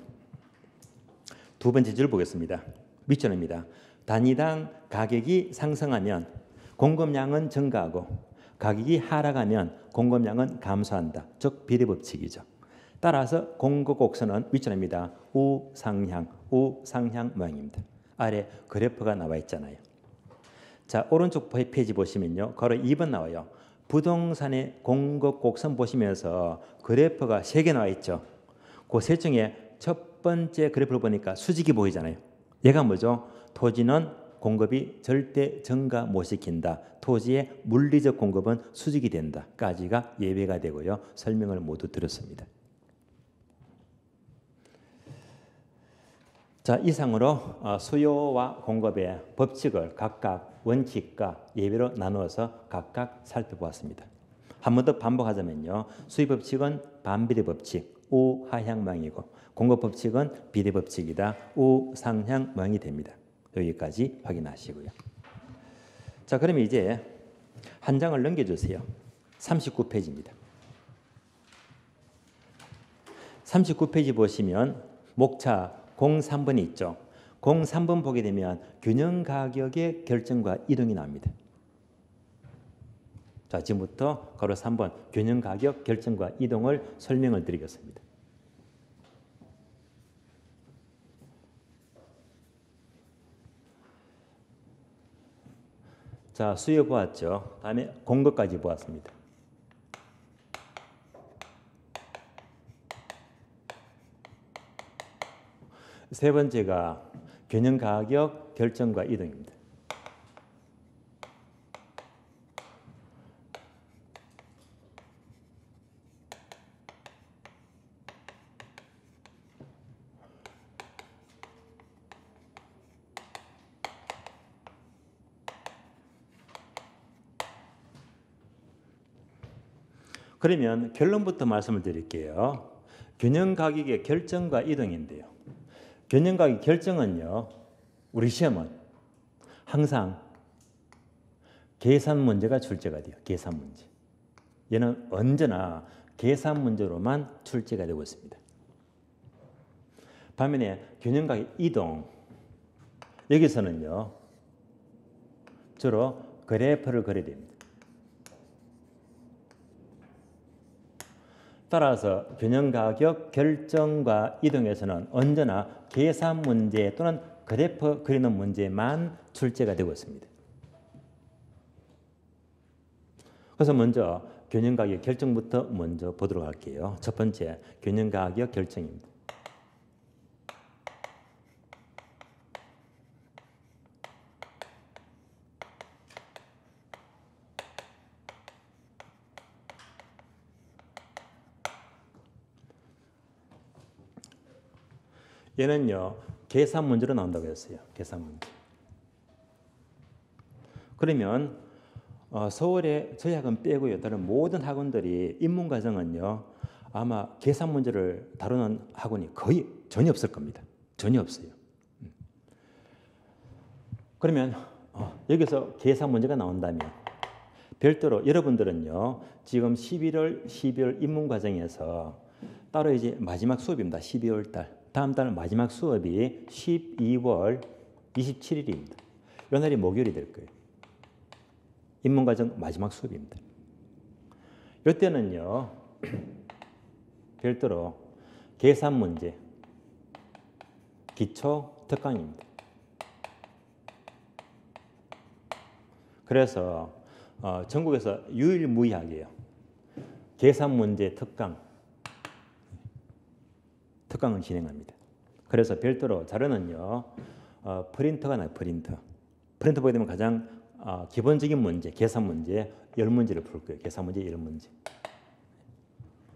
두 번째 줄 보겠습니다. 밑줄입니다. 단위당 가격이 상승하면 공급량은 증가하고 가격이 하락하면 공급량은 감소한다. 즉 비례법칙이죠. 따라서 공급 곡선은 위치합니다. 우상향 모양입니다. 아래 그래프가 나와 있잖아요. 자, 오른쪽 페이지 보시면요. 괄호 2번 나와요. 부동산의 공급 곡선 보시면서 그래프가 3개 나와 있죠. 그 셋 중에 첫 번째 그래프를 보니까 수직이 보이잖아요. 얘가 뭐죠? 토지는 공급이 절대 증가 못 시킨다. 토지의 물리적 공급은 수직이 된다.까지가 예외가 되고요. 설명을 모두 드렸습니다. 자, 이상으로 수요와 공급의 법칙을 각각 원칙과 예외로 나누어서 각각 살펴보았습니다. 한 번 더 반복하자면요. 수요 법칙은 반비례 법칙, 우하향 모양이고 공급 법칙은 비례 법칙이다. 우상향 모양이 됩니다. 여기까지 확인하시고요. 자, 그러면 이제 한 장을 넘겨주세요. 39페이지입니다. 39페이지 보시면 목차 03번이 있죠. 03번 보게 되면 균형 가격의 결정과 이동이 나옵니다. 자, 지금부터 괄호 3번 균형 가격 결정과 이동을 설명을 드리겠습니다. 자, 수요 보았죠. 다음에 공급까지 보았습니다. 세 번째가 균형 가격 결정과 이동입니다. 그러면 결론부터 말씀을 드릴게요. 균형 가격의 결정과 이동인데요. 균형 가격 결정은요. 우리 시험은 항상 계산 문제가 출제가 돼요. 계산 문제. 얘는 언제나 계산 문제로만 출제가 되고 있습니다. 반면에 균형 가격 이동 여기서는요. 주로 그래프를 그려야 됩니다. 따라서 균형 가격 결정과 이동에서는 언제나 계산 문제 또는 그래프 그리는 문제만 출제가 되고 있습니다. 그래서 먼저 균형 가격 결정부터 먼저 보도록 할게요. 첫 번째, 균형 가격 결정입니다. 얘는요, 계산 문제로 나온다고 했어요. 계산 문제. 그러면 서울의 저희 학원 빼고요. 다른 모든 학원들이 인문과정은요. 아마 계산 문제를 다루는 학원이 거의 전혀 없을 겁니다. 전혀 없어요. 그러면 여기서 계산 문제가 나온다면 별도로 여러분들은요. 지금 11월, 12월 인문과정에서 따로 이제 마지막 수업입니다. 12월 달. 다음 달 마지막 수업이 12월 27일입니다. 이 날이 목요일이 될 거예요. 인문과정 마지막 수업입니다. 이때는요. 별도로 계산 문제, 기초 특강입니다. 그래서 전국에서 유일무이하게요. 계산 문제 특강을 진행합니다. 그래서 별도로 자료는요. 프린터가 나요. 프린터 보게 되면 가장 기본적인 문제, 계산 문제 10문제를 풀 거예요. 계산 문제 10문제.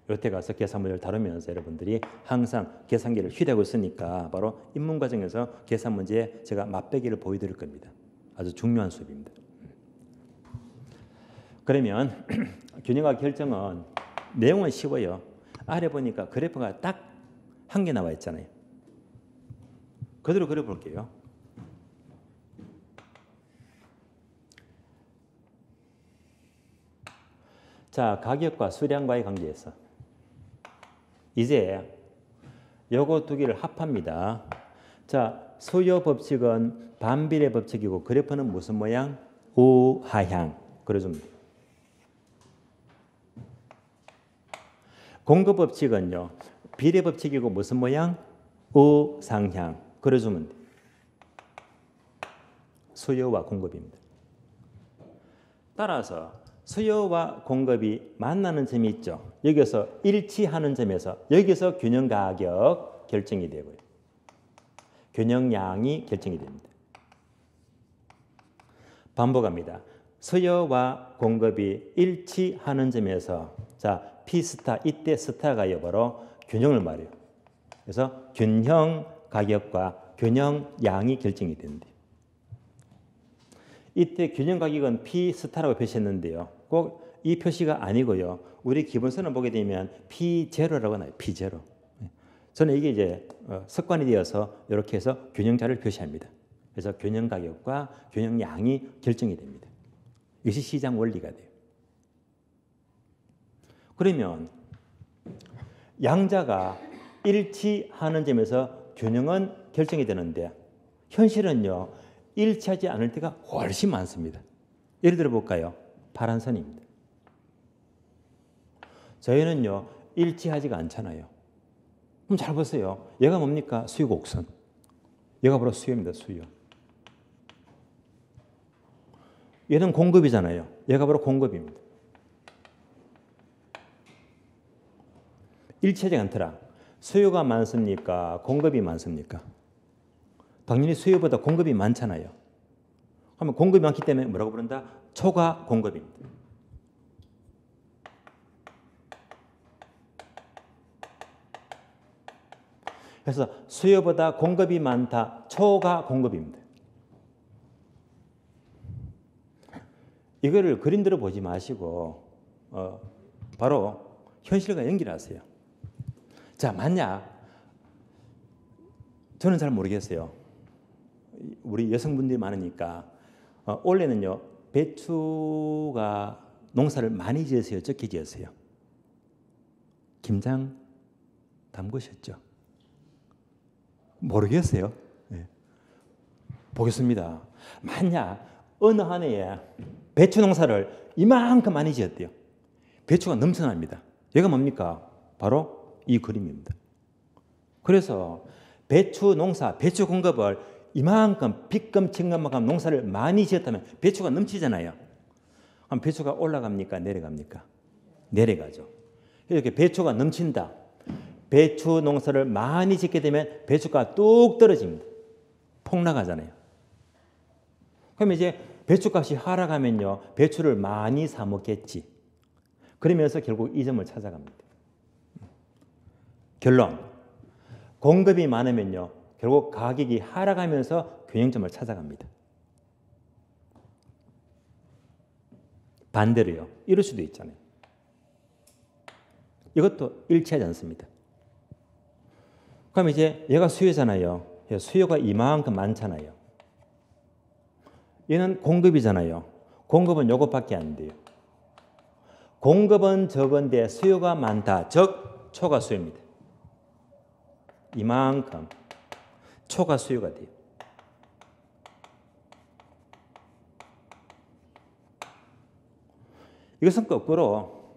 이때 가서 계산 문제를 다루면서 여러분들이 항상 계산기를 휴대하고 있으니까 바로 인문과정에서 계산 문제에 제가 맛배기를 보여드릴 겁니다. 아주 중요한 수업입니다. 그러면 균형과 결정은 내용은 쉬워요. 아래 보니까 그래프가 딱 한 개 나와 있잖아요. 그대로 그려볼게요. 자, 가격과 수량과의 관계에서 이제 요거 두 개를 합합니다. 자, 수요 법칙은 반비례 법칙이고 그래프는 무슨 모양? 우하향. 그려줍니다. 공급 법칙은요. 비례 법칙이고 무슨 모양? 우상향. 그려주면 돼. 수요와 공급입니다. 따라서 수요와 공급이 만나는 점이 있죠. 여기서 일치하는 점에서 여기서 균형 가격 결정이 되고요. 균형량이 결정이 됩니다. 반복합니다. 수요와 공급이 일치하는 점에서 자 P스타 이때 스타가 여보로 균형을 말해요. 그래서 균형 가격과 균형 양이 결정이 된대요. 이때 균형 가격은 P스타라고 표시했는데요. 꼭 이 표시가 아니고요. 우리 기본서는 보게 되면 P0라고 나와요. P0. 저는 이게 이제 습관이 되어서 이렇게 해서 균형자를 표시합니다. 그래서 균형 가격과 균형 양이 결정이 됩니다. 이것이 시장 원리가 돼요. 그러면 양자가 일치하는 점에서 균형은 결정이 되는데 현실은요. 일치하지 않을 때가 훨씬 많습니다. 예를 들어 볼까요? 파란 선입니다. 저희는요. 일치하지가 않잖아요. 그럼 잘 보세요. 얘가 뭡니까? 수요 곡선. 얘가 바로 수요입니다. 수요. 얘는 공급이잖아요. 얘가 바로 공급입니다. 일치하지 않더라. 수요가 많습니까? 공급이 많습니까? 당연히 수요보다 공급이 많잖아요. 그러면 공급이 많기 때문에 뭐라고 부른다? 초과 공급입니다. 그래서 수요보다 공급이 많다. 초과 공급입니다. 이거를 그림대로 보지 마시고 바로 현실과 연결하세요. 자, 만약 저는 잘 모르겠어요. 우리 여성분들이 많으니까 올해는요. 배추가 농사를 많이 지으세요? 적게 지으세요? 김장 담그셨죠? 모르겠어요. 네. 보겠습니다. 만약 어느 한 해에 배추 농사를 이만큼 많이 지었대요. 배추가 넘쳐납니다. 얘가 뭡니까? 바로 이 그림입니다. 그래서 배추 농사, 배추 공급을 이만큼 빗금칭금만큼 농사를 많이 지었다면 배추가 넘치잖아요. 그럼 배추가 올라갑니까? 내려갑니까? 내려가죠. 이렇게 배추가 넘친다. 배추 농사를 많이 짓게 되면 배추가 뚝 떨어집니다. 폭락하잖아요. 그럼 이제 배추값이 하락하면요. 배추를 많이 사 먹겠지. 그러면서 결국 이 점을 찾아갑니다. 결론. 공급이 많으면요. 결국 가격이 하락하면서 균형점을 찾아갑니다. 반대로요. 이럴 수도 있잖아요. 이것도 일치하지 않습니다. 그럼 이제 얘가 수요잖아요. 수요가 이만큼 많잖아요. 얘는 공급이잖아요. 공급은 요것밖에 안 돼요. 공급은 적은데 수요가 많다. 즉 초과 수요입니다. 이만큼 초과 수요가 돼요. 이것은 거꾸로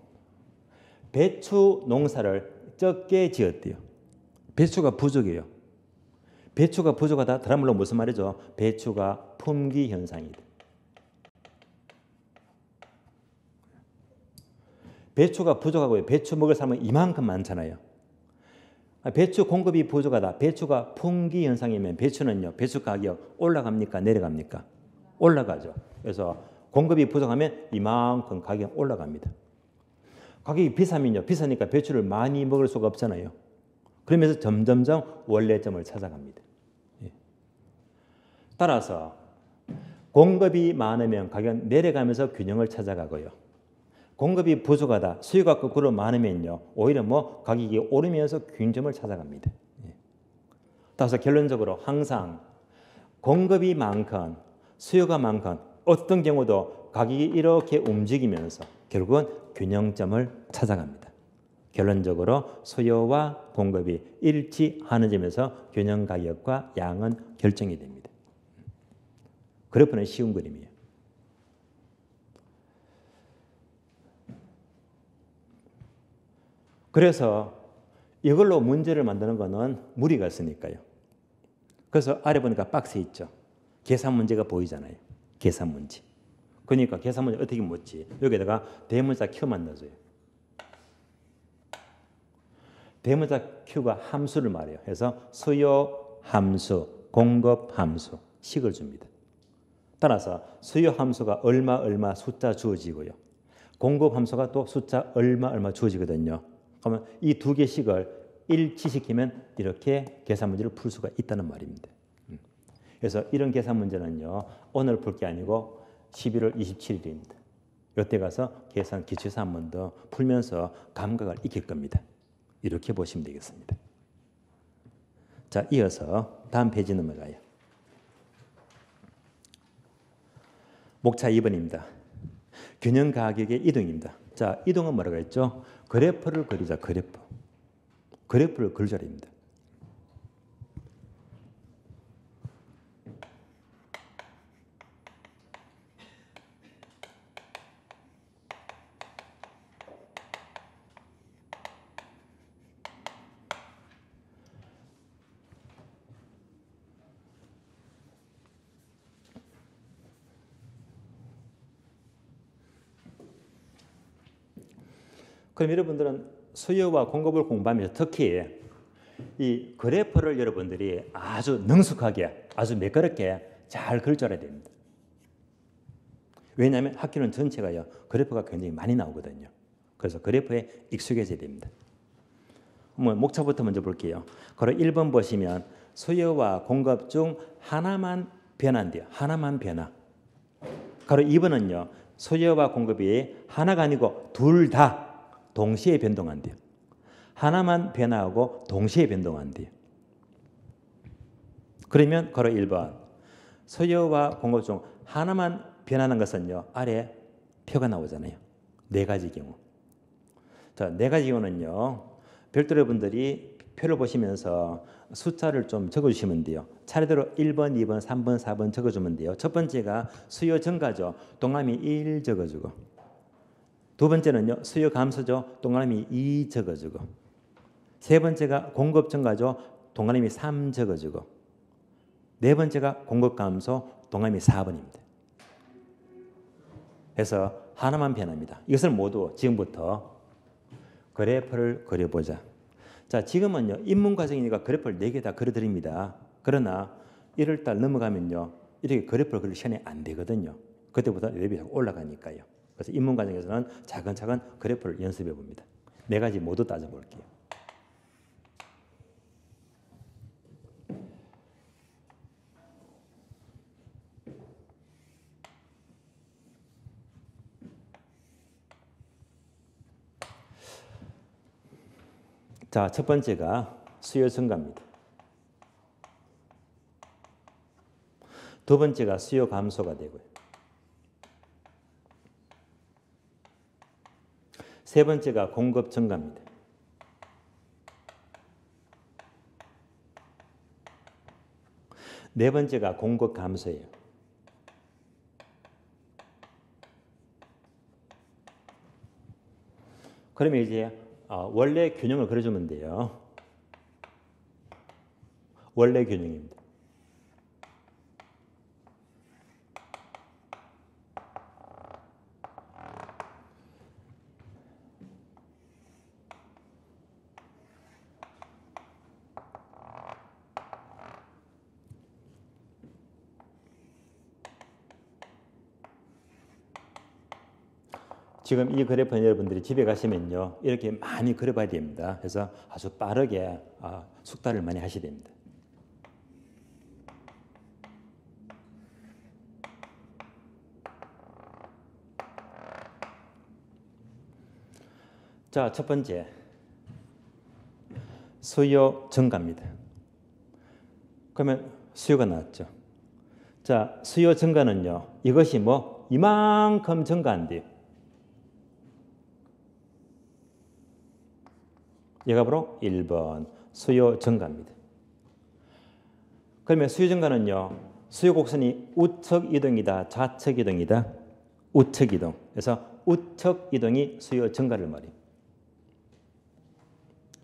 배추 농사를 적게 지었대요. 배추가 부족해요. 배추가 부족하다. 다른 말로 무슨 말이죠? 배추가 품귀 현상이다. 배추가 부족하고요. 배추 먹을 사람은 이만큼 많잖아요. 배추 공급이 부족하다. 배추가 품귀 현상이면 배추는요. 배추 가격 올라갑니까? 내려갑니까? 올라가죠. 그래서 공급이 부족하면 이만큼 가격이 올라갑니다. 가격이 비싸면요. 비싸니까 배추를 많이 먹을 수가 없잖아요. 그러면서 점점점 원래점을 찾아갑니다. 따라서 공급이 많으면 가격은 내려가면서 균형을 찾아가고요. 공급이 부족하다. 수요가 거꾸로 많으면요. 오히려 가격이 오르면서 균점을 찾아갑니다. 따라서 결론적으로 항상 공급이 많건 수요가 많건 어떤 경우도 가격이 이렇게 움직이면서 결국은 균형점을 찾아갑니다. 결론적으로 수요와 공급이 일치하는 점에서 균형 가격과 양은 결정이 됩니다. 그래프는 쉬운 그림이에요. 그래서 이걸로 문제를 만드는 거는 무리가 있으니까요. 그래서 아래 보니까 박스 있죠. 계산 문제가 보이잖아요. 계산 문제. 그러니까 계산 문제 어떻게 묻지? 여기다가 대문자 Q만 넣어줘요. 대문자 Q가 함수를 말해요. 그래서 수요 함수, 공급 함수, 식을 줍니다. 따라서 수요 함수가 얼마 숫자 주어지고요. 공급 함수가 또 숫자 얼마 주어지거든요. 그러면 이 두 개씩을 일치시키면 이렇게 계산 문제를 풀 수가 있다는 말입니다. 그래서 이런 계산 문제는요. 오늘 풀 게 아니고 11월 27일입니다. 이때 가서 계산 기초에서 한 번 더 풀면서 감각을 익힐 겁니다. 이렇게 보시면 되겠습니다. 자, 이어서 다음 페이지 넘어가요. 목차 2번입니다. 균형 가격의 이동입니다. 자, 이동은 뭐라고 했죠? 그래프를 그리자, 그래프. 그래프를 그리자입니다. 그럼 여러분들은 수요와 공급을 공부하면서 특히 이 그래프를 여러분들이 아주 능숙하게, 아주 매끄럽게 잘 그릴 줄 알아야 됩니다. 왜냐하면 학교는 전체가요, 그래프가 굉장히 많이 나오거든요. 그래서 그래프에 익숙해져야 됩니다. 목차부터 먼저 볼게요. 그리고 1번 보시면 수요와 공급 중 하나만 변한대요. 하나만 변화. 그리고 2번은요, 수요와 공급이 하나가 아니고 둘 다 동시에 변동한대요. 하나만 변화하고 동시에 변동한대요. 그러면 걸어 1번 수요와 공급 중 하나만 변하는 것은요. 아래 표가 나오잖아요. 네 가지 경우. 자, 네 가지 경우는요. 별도로 여러분들이 표를 보시면서 숫자를 좀 적어주시면 돼요. 차례대로 1번, 2번, 3번, 4번 적어주면 돼요. 첫 번째가 수요 증가죠. 동그라미 1 적어주고, 두 번째는요. 수요 감소죠. 동그라미 2 적어주고, 세 번째가 공급 증가죠. 동그라미 3 적어주고, 네 번째가 공급 감소, 동그라미 4번입니다. 그래서 하나만 변합니다. 이것을 모두 지금부터 그래프를 그려보자. 자, 지금은요. 입문 과정이니까 그래프를 4개 다 그려드립니다. 그러나 1월달 넘어가면요. 이렇게 그래프를 그릴 시간이 안 되거든요. 그때부터 레벨이 올라가니까요. 그래서 입문 과정에서는 차근차근 그래프를 연습해 봅니다. 4가지 모두 따져볼게요. 자, 첫 번째가 수요 증가입니다. 두 번째가 수요 감소가 되고요. 세 번째가 공급 증가입니다. 네 번째가 공급 감소예요. 그러면 이제 원래 균형을 그려주면 돼요. 원래 균형입니다. 지금 이 그래프는 여러분들이 집에 가시면요. 이렇게 많이 그려봐야 됩니다. 그래서 아주 빠르게 숙달을 많이 하셔야 됩니다. 자, 첫 번째. 수요 증가입니다. 그러면 수요가 나왔죠. 자, 수요 증가는요. 이것이 이만큼 증가한대요. 얘가 바로 1번 수요 증가입니다. 그러면 수요 증가는요. 수요 곡선이 우측 이동이다, 좌측 이동이다, 우측 이동. 그래서 우측 이동이 수요 증가를 말해요.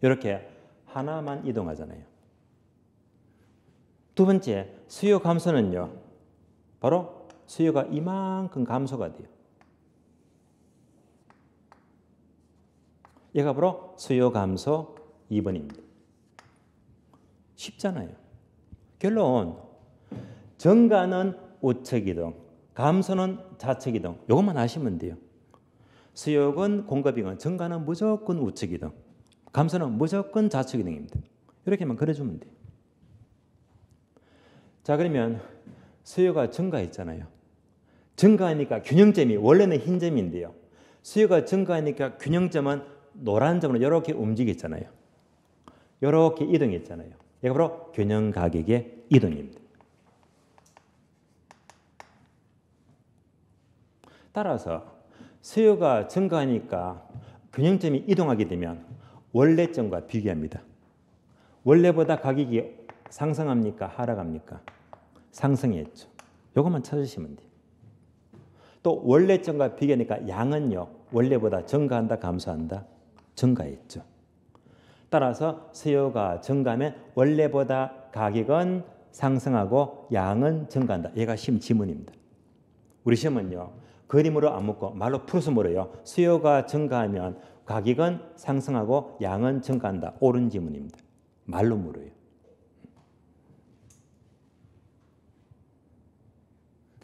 이렇게 하나만 이동하잖아요. 두 번째, 수요 감소는요. 바로 수요가 이만큼 감소가 돼요. 얘가 바로 수요 감소 2번입니다. 쉽잖아요. 결론, 증가는 우측 이동, 감소는 좌측 이동. 이것만 아시면 돼요. 수요건 공급이건 증가는 무조건 우측 이동, 감소는 무조건 좌측 이동입니다. 이렇게만 그려주면 돼요. 자, 그러면 수요가 증가했잖아요. 증가하니까 균형점이 원래는 흰 점인데요. 수요가 증가하니까 균형점은 노란 점으로 이렇게 움직였잖아요. 이렇게 이동했잖아요. 이게 바로 균형 가격의 이동입니다. 따라서 수요가 증가하니까 균형점이 이동하게 되면 원래점과 비교합니다. 원래보다 가격이 상승합니까? 하락합니까? 상승했죠. 이것만 찾으시면 돼요. 또 원래점과 비교하니까 양은요. 원래보다 증가한다? 감소한다? 증가했죠. 따라서 수요가 증가하면 원래보다 가격은 상승하고 양은 증가한다. 얘가 시험 지문입니다. 우리 시험은요. 그림으로 안 묻고 말로 풀어서 물어요. 수요가 증가하면 가격은 상승하고 양은 증가한다. 옳은 지문입니다. 말로 물어요.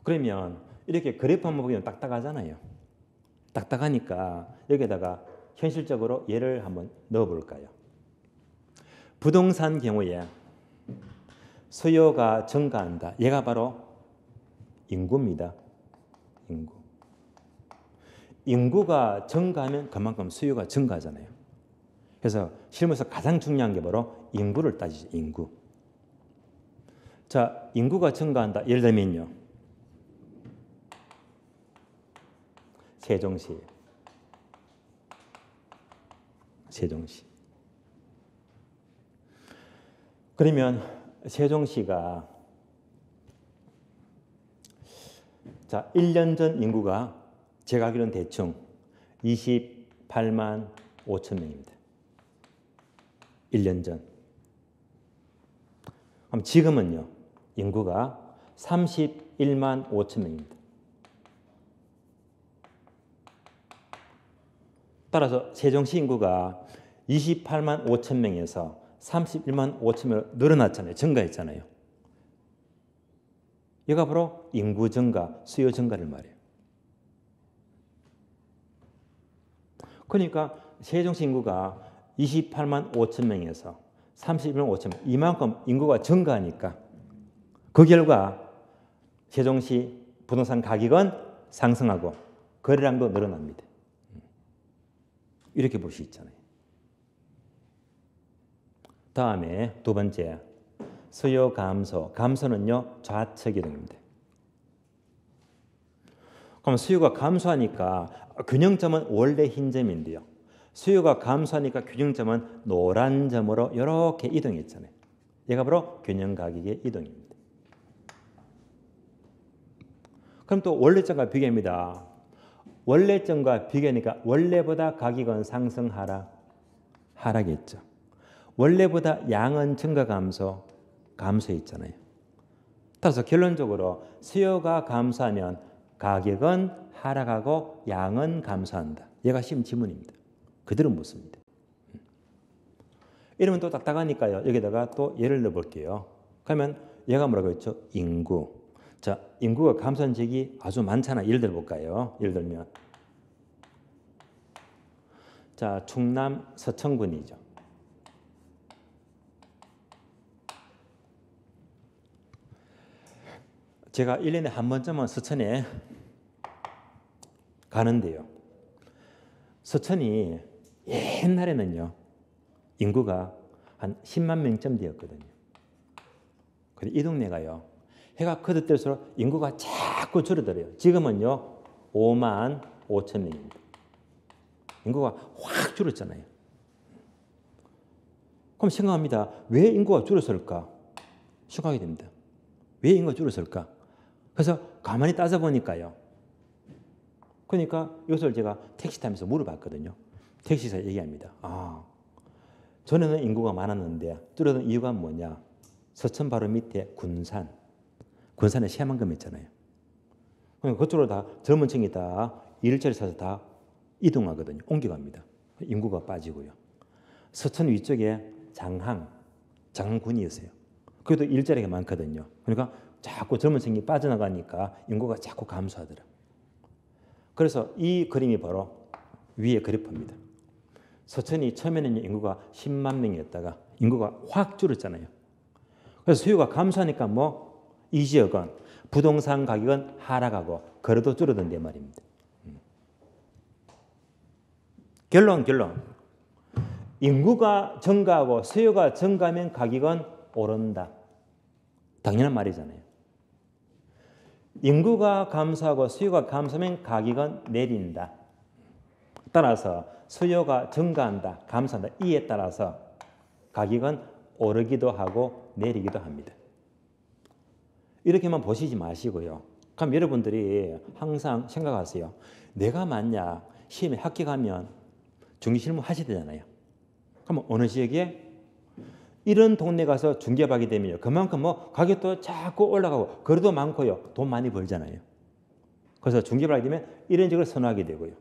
그러면 이렇게 그래프 한번 보면 딱딱하잖아요. 딱딱하니까 여기다가 현실적으로 예를 한번 넣어볼까요? 부동산 경우에 수요가 증가한다. 얘가 바로 인구입니다. 인구. 인구가 증가하면 그만큼 수요가 증가하잖아요. 그래서 실무에서 가장 중요한 게 바로 인구를 따지죠. 인구. 자, 인구가 증가한다. 예를 들면요. 세종시. 그러면 세종시가 자, 1년 전 인구가 제가 알기로는 대충 28만 5천 명입니다. 1년 전. 그럼 지금은요. 인구가 31만 5천 명입니다. 따라서 세종시 인구가 28만 5천 명에서 31만 5천 명으로 늘어났잖아요. 증가했잖아요. 이가 바로 인구 증가, 수요 증가를 말해요. 그러니까 세종시 인구가 28만 5천 명에서 31만 5천 명, 이만큼 인구가 증가하니까 그 결과 세종시 부동산 가격은 상승하고 거래량도 늘어납니다. 이렇게 볼 수 있잖아요. 다음에 두 번째, 수요 감소. 감소는요, 좌측 이동입니다. 그럼 수요가 감소하니까 균형점은 원래 흰 점인데요. 수요가 감소하니까 균형점은 노란 점으로 이렇게 이동했잖아요. 얘가 바로 균형 가격의 이동입니다. 그럼 또 원래점과 비교합니다. 원래점과 비교하니까 원래보다 가격은 상승, 하락했죠. 원래보다 양은 증가, 감소했잖아요. 따라서 결론적으로 수요가 감소하면 가격은 하락하고 양은 감소한다. 얘가 시험 지문입니다. 그대로 묻습니다. 이러면 또 딱딱하니까요. 여기다가 또 예를 넣어볼게요. 그러면 얘가 뭐라고 했죠? 인구. 자, 인구가 감소한 지역이 아주 많잖아. 예를 들어볼까요? 예를 들면 자, 충남 서천군이죠. 제가 1년에 한 번쯤은 서천에 가는데요. 서천이 옛날에는요. 인구가 한 10만 명쯤 되었거든요. 근데 이 동네가요. 해가 거듭될수록 인구가 자꾸 줄어들어요. 지금은요. 5만 5천 명입니다. 인구가 확 줄었잖아요. 그럼 생각합니다. 왜 인구가 줄었을까? 생각하게 됩니다. 왜 인구가 줄었을까? 그래서 가만히 따져보니까요. 그러니까 이것을 제가 택시 타면서 물어봤거든요. 택시사 얘기합니다. 전에는 인구가 많았는데 줄어든 이유가 뭐냐? 서천 바로 밑에 군산. 군산에 새만금 있잖아요. 그러니까 그쪽으로 다 젊은 층이 다 일자리 찾아서 다 이동하거든요. 옮겨갑니다. 인구가 빠지고요. 서천 위쪽에 장항군이 있어요. 그래도 일자리가 많거든요. 그러니까 자꾸 젊은 층이 빠져나가니까 인구가 자꾸 감소하더라. 그래서 이 그림이 바로 위에 그래프입니다. 서천이 처음에는 인구가 10만 명이었다가 인구가 확 줄었잖아요. 그래서 수요가 감소하니까 이 지역은 부동산 가격은 하락하고 거래도 줄어든대 말입니다. 결론. 인구가 증가하고 수요가 증가하면 가격은 오른다. 당연한 말이잖아요. 인구가 감소하고 수요가 감소하면 가격은 내린다. 따라서 수요가 증가한다, 감소한다. 이에 따라서 가격은 오르기도 하고 내리기도 합니다. 이렇게만 보시지 마시고요. 그럼 여러분들이 항상 생각하세요. 내가 만약 시험에 합격하면 중개실무 하셔야 되잖아요. 그럼 어느 지역에 이런 동네 가서 중개하게 되면요. 그만큼 가격도 자꾸 올라가고 거래도 많고요. 돈 많이 벌잖아요. 그래서 중개를 하게 되면 이런 지역을 선호하게 되고요.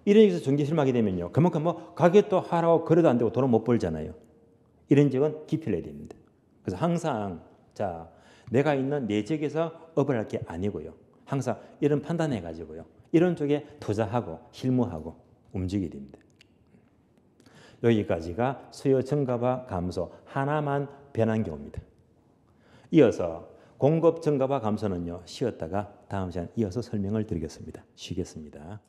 이런 지역에서 중개실무 하게 되면요. 그만큼 가격도 하락하고 거래도 안 되고 돈을 못 벌잖아요. 이런 지역은 기피를 해야 됩니다. 그래서 항상 내가 있는 내 지역에서 업을 할 게 아니고요. 항상 이런 판단해 가지고요. 이런 쪽에 투자하고 실무하고 움직여야 됩니다. 여기까지가 수요 증가와 감소 하나만 변한 경우입니다. 이어서 공급 증가와 감소는요. 쉬었다가 다음 시간에 이어서 설명을 드리겠습니다. 쉬겠습니다.